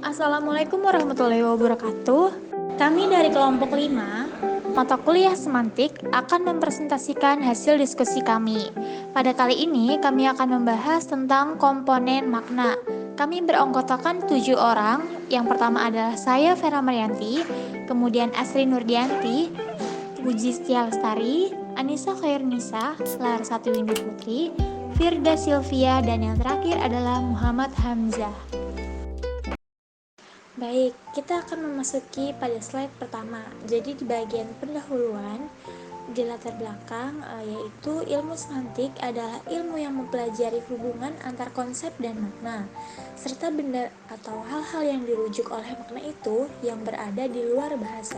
Assalamualaikum warahmatullahi wabarakatuh. Kami dari kelompok 5, mata kuliah semantik akan mempresentasikan hasil diskusi kami. Pada kali ini kami akan membahas tentang komponen makna. Kami beranggotakan 7 orang. Yang pertama adalah saya Vera Marianti, kemudian Asri Nurdianti, Puji Setia Lestari, Anissa Khairnisa, Larsati Windy Putri, Firda Silvia, dan yang terakhir adalah Muhammad Hamzah. Baik, kita akan memasuki pada slide pertama. Jadi di bagian pendahuluan, di latar belakang, yaitu ilmu semantik adalah ilmu yang mempelajari hubungan antar konsep dan makna, serta benda atau hal-hal yang dirujuk oleh makna itu yang berada di luar bahasa.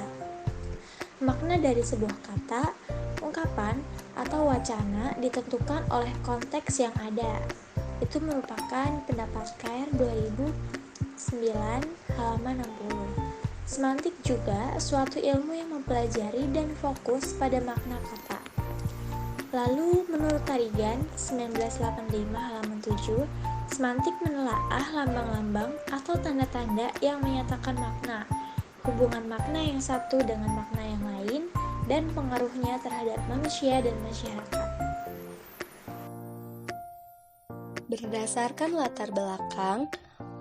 Makna dari sebuah kata, ungkapan, atau wacana ditentukan oleh konteks yang ada. Itu merupakan pendapat KR 2009 halaman 60. Semantik juga suatu ilmu yang mempelajari dan fokus pada makna kata. Lalu menurut Tarigan 1985 halaman 7, semantik menelaah lambang-lambang atau tanda-tanda yang menyatakan makna, hubungan makna yang satu dengan makna yang lain, dan pengaruhnya terhadap manusia dan masyarakat. Berdasarkan latar belakang,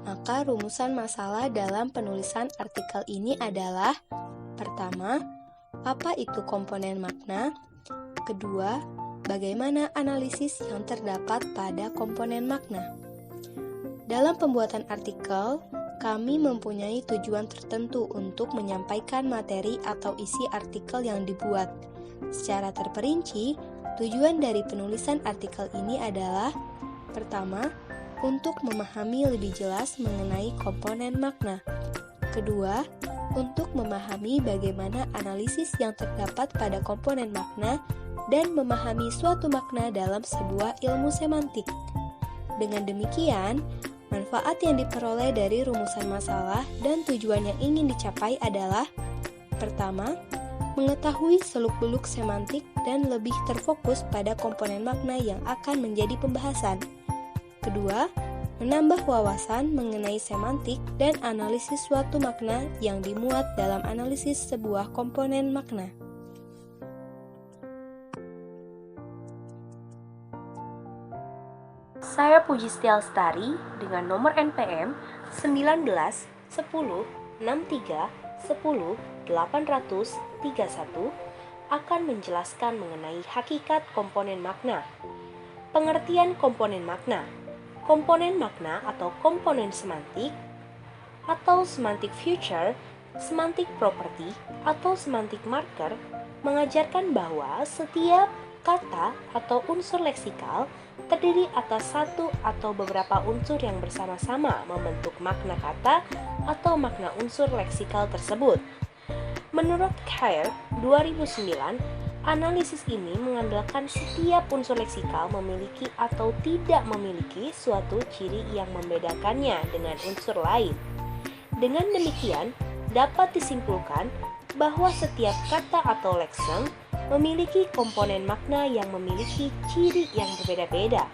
maka rumusan masalah dalam penulisan artikel ini adalah: pertama, apa itu komponen makna? Kedua, bagaimana analisis yang terdapat pada komponen makna? Dalam pembuatan artikel, kami mempunyai tujuan tertentu untuk menyampaikan materi atau isi artikel yang dibuat. Secara terperinci, tujuan dari penulisan artikel ini adalah: pertama, untuk memahami lebih jelas mengenai komponen makna. Kedua, untuk memahami bagaimana analisis yang terdapat pada komponen makna dan memahami suatu makna dalam sebuah ilmu semantik. Dengan demikian, manfaat yang diperoleh dari rumusan masalah dan tujuan yang ingin dicapai adalah: pertama, mengetahui seluk-beluk semantik dan lebih terfokus pada komponen makna yang akan menjadi pembahasan. Kedua, menambah wawasan mengenai semantik dan analisis suatu makna yang dimuat dalam analisis sebuah komponen makna. Saya Puji Setia Lestari dengan nomor NPM 19 10 63 10 831 akan menjelaskan mengenai hakikat komponen makna. Pengertian komponen makna. Komponen makna atau komponen semantik atau semantic feature, semantic property atau semantic marker mengajarkan bahwa setiap kata atau unsur leksikal terdiri atas satu atau beberapa unsur yang bersama-sama membentuk makna kata atau makna unsur leksikal tersebut. Menurut Khair 2009, analisis ini mengandalkan setiap unsur leksikal memiliki atau tidak memiliki suatu ciri yang membedakannya dengan unsur lain. Dengan demikian, dapat disimpulkan bahwa setiap kata atau leksem memiliki komponen makna yang memiliki ciri yang berbeda-beda.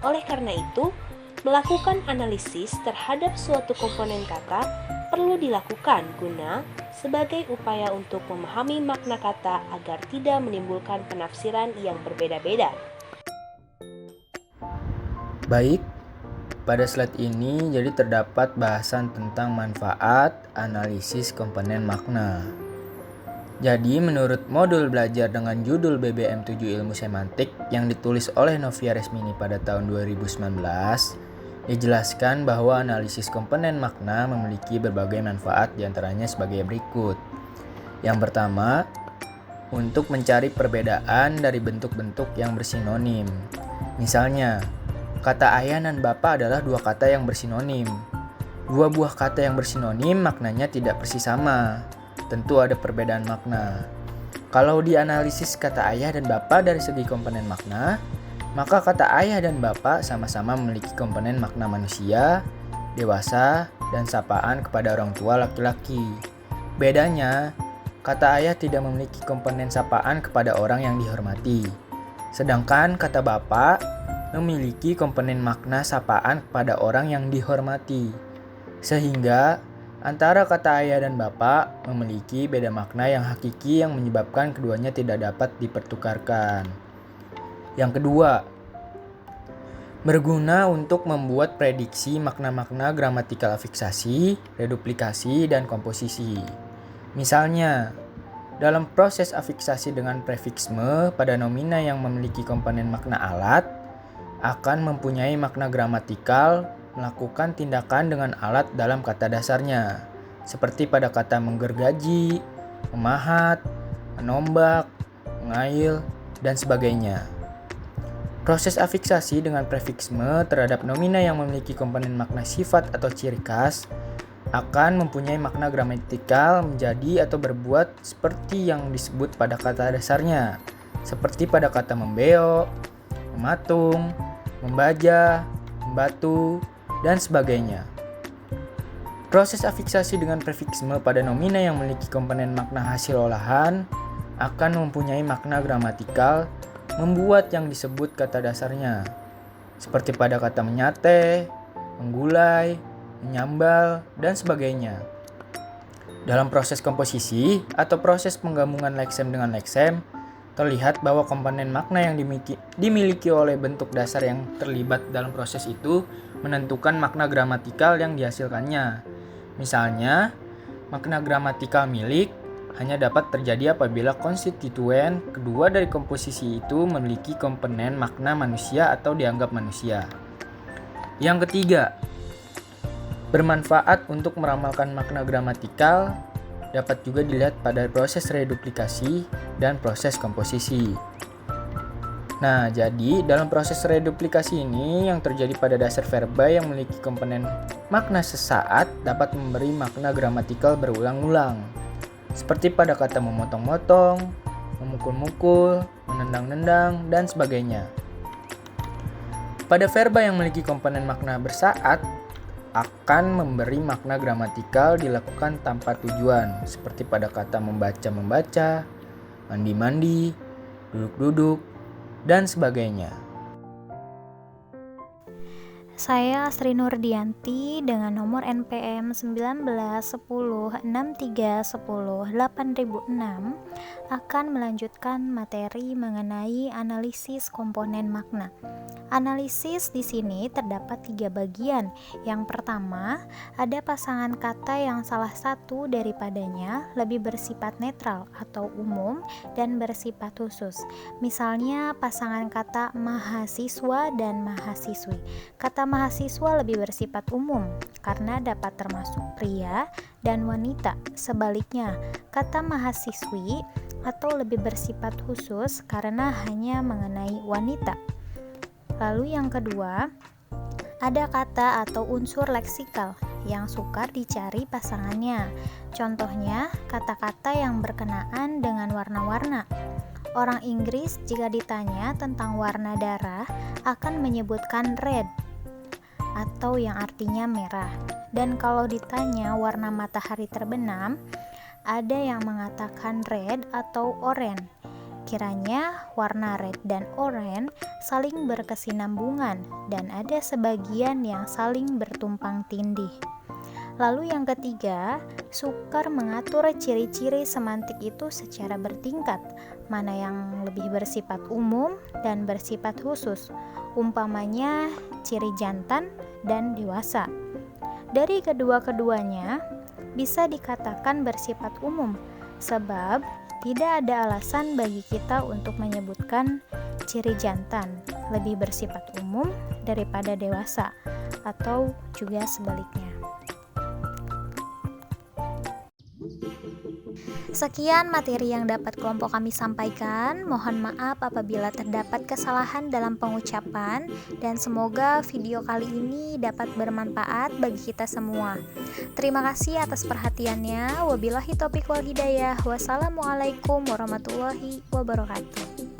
Oleh karena itu, melakukan analisis terhadap suatu komponen kata perlu dilakukan guna sebagai upaya untuk memahami makna kata agar tidak menimbulkan penafsiran yang berbeda-beda. Baik, pada slide ini jadi terdapat bahasan tentang manfaat analisis komponen makna. Jadi menurut modul belajar dengan judul BBM 7 Ilmu Semantik yang ditulis oleh Novia Resmini pada tahun 2019, dijelaskan bahwa analisis komponen makna memiliki berbagai manfaat diantaranya sebagai berikut. Yang pertama, untuk mencari perbedaan dari bentuk-bentuk yang bersinonim. Misalnya, kata ayah dan bapak adalah dua kata yang bersinonim. Dua buah kata yang bersinonim maknanya tidak persis sama. Tentu ada perbedaan makna. Kalau dianalisis kata ayah dan bapak dari segi komponen makna, maka kata ayah dan bapak sama-sama memiliki komponen makna manusia, dewasa, dan sapaan kepada orang tua laki-laki. Bedanya, kata ayah tidak memiliki komponen sapaan kepada orang yang dihormati. Sedangkan kata bapak memiliki komponen makna sapaan kepada orang yang dihormati. Sehingga antara kata ayah dan bapak memiliki beda makna yang hakiki yang menyebabkan keduanya tidak dapat dipertukarkan. Yang kedua, berguna untuk membuat prediksi makna-makna gramatikal afiksasi, reduplikasi, dan komposisi. Misalnya, dalam proses afiksasi dengan prefiksme pada nomina yang memiliki komponen makna alat, akan mempunyai makna gramatikal melakukan tindakan dengan alat dalam kata dasarnya, seperti pada kata menggergaji, memahat, menombak, mengail, dan sebagainya. Proses afiksasi dengan prefiksme terhadap nomina yang memiliki komponen makna sifat atau ciri khas akan mempunyai makna gramatikal menjadi atau berbuat seperti yang disebut pada kata dasarnya, seperti pada kata membeo, mematung, membaja, membatu, dan sebagainya. Proses afiksasi dengan prefiksme pada nomina yang memiliki komponen makna hasil olahan akan mempunyai makna gramatikal membuat yang disebut kata dasarnya, seperti pada kata menyate, menggulai, menyambal, dan sebagainya. Dalam proses komposisi atau proses penggabungan leksem dengan leksem, terlihat bahwa komponen makna yang dimiliki oleh bentuk dasar yang terlibat dalam proses itu menentukan makna gramatikal yang dihasilkannya. Misalnya, makna gramatikal milik hanya dapat terjadi apabila konstituen kedua dari komposisi itu memiliki komponen makna manusia atau dianggap manusia. Yang ketiga, bermanfaat untuk meramalkan makna gramatikal dapat juga dilihat pada proses reduplikasi dan proses komposisi. Nah, jadi dalam proses reduplikasi ini yang terjadi pada dasar verba yang memiliki komponen makna sesaat dapat memberi makna gramatikal berulang-ulang, seperti pada kata memotong-motong, memukul-mukul, menendang-nendang, dan sebagainya. Pada verba yang memiliki komponen makna bersaat akan memberi makna gramatikal dilakukan tanpa tujuan, seperti pada kata membaca-membaca, mandi-mandi, duduk-duduk, dan sebagainya. Saya Sri Nurdianti dengan nomor NPM 191063108006 akan melanjutkan materi mengenai analisis komponen makna. Analisis di sini terdapat 3 bagian. Yang pertama, ada pasangan kata yang salah satu daripadanya lebih bersifat netral atau umum dan bersifat khusus. Misalnya pasangan kata mahasiswa dan mahasiswi. Kata mahasiswa lebih bersifat umum karena dapat termasuk pria dan wanita. Sebaliknya, kata mahasiswi atau lebih bersifat khusus karena hanya mengenai wanita. Lalu yang kedua, ada kata atau unsur leksikal yang sukar dicari pasangannya. Contohnya, kata-kata yang berkenaan dengan warna-warna. Orang Inggris jika ditanya tentang warna darah akan menyebutkan red atau yang artinya merah. Dan kalau ditanya warna matahari terbenam, ada yang mengatakan red atau oranye. Kiranya warna red dan oranye saling berkesinambungan dan ada sebagian yang saling bertumpang tindih. Lalu yang ketiga, sukar mengatur ciri-ciri semantik itu secara bertingkat, mana yang lebih bersifat umum dan bersifat khusus, umpamanya ciri jantan dan dewasa. Dari kedua-keduanya bisa dikatakan bersifat umum, sebab tidak ada alasan bagi kita untuk menyebutkan ciri jantan lebih bersifat umum daripada dewasa, atau juga sebaliknya. Sekian materi yang dapat kelompok kami sampaikan. Mohon maaf apabila terdapat kesalahan dalam pengucapan, dan semoga video kali ini dapat bermanfaat bagi kita semua. Terima kasih atas perhatiannya. Wabillahi taufiq wal hidayah. Wassalamualaikum warahmatullahi wabarakatuh.